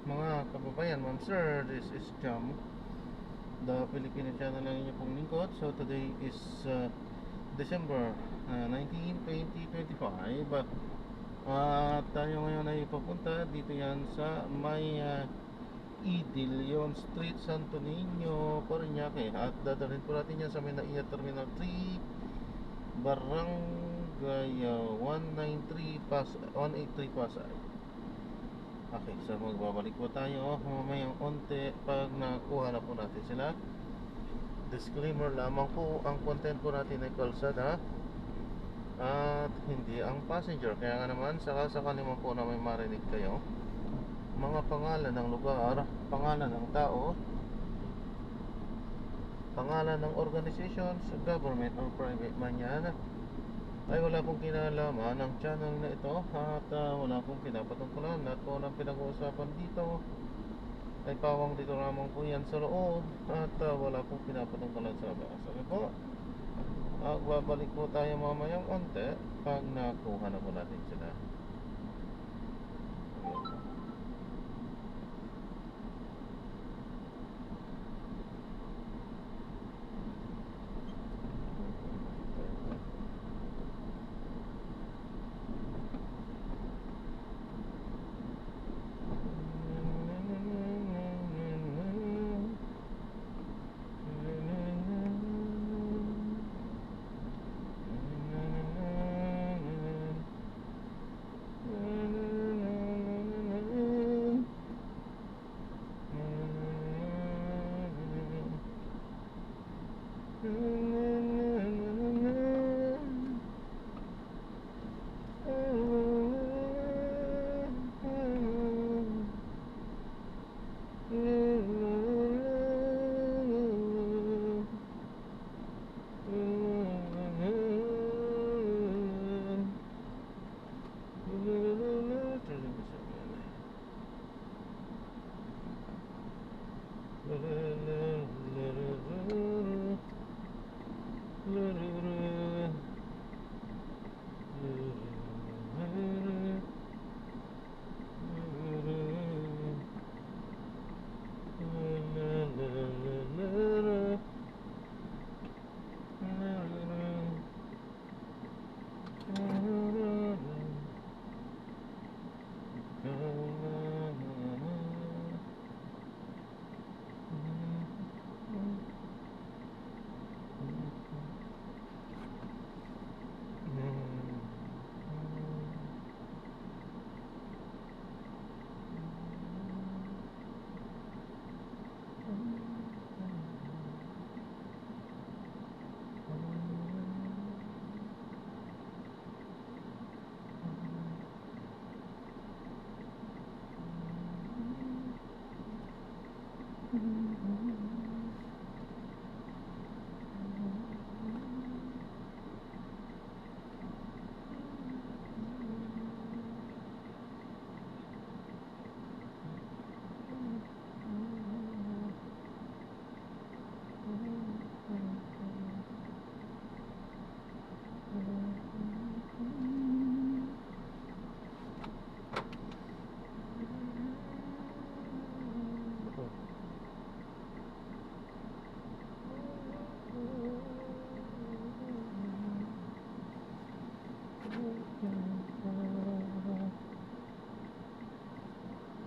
mga kababayan, ma'am sir, this is Jam, the Filipino channel ng inyo pong lingkod. So today is December 19, 2025. At tayo ngayon ay papunta dito yan sa may Idilion Street, Santo Niño, Parañaque. At dadalhin po natin yan sa may NAIA Terminal 3, Barangay 183 Pasay. Okay, so magbabalik po tayo mamayang onte pag nakuha na po natin sila. Disclaimer lamang po, ang content po natin ay kalsada at hindi ang passenger. Kaya nga naman, sakasakali man po na may marinig kayo mga pangalan ng lugar, pangalan ng tao, pangalan ng organizations, government or private man yan, ay wala pong kinalaman ng channel na ito at wala pong pinapatungkulan. At kung anong pinag-uusapan dito ay pawang dito lamang po yan sa loob at wala pong pinapatungkulan sa labas. Okay po, babalik po tayo mamayang onte pag nakuha na po natin sila.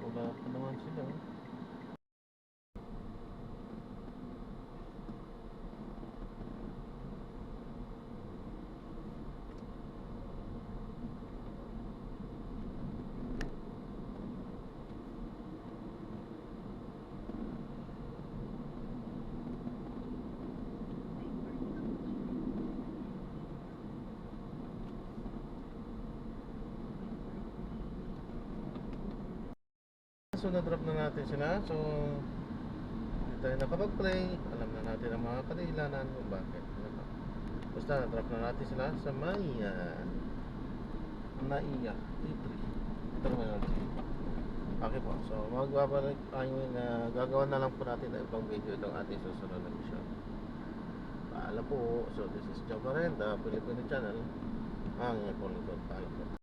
Wala pa naman sila. So na-drop na natin sila. So hindi tayo nakapag-play. Alam na natin ang mga kadahilanan kung bakit. Basta na-drop na natin sila sa may NAIA T3 Terminal 3. Okay po. So magbabalik gagawa na lang po natin ng ibang video itong ating susunod na mission. Paalam po. So this is Joe Barenda, Filipino channel. Ang inyong lingkod. Tayo po.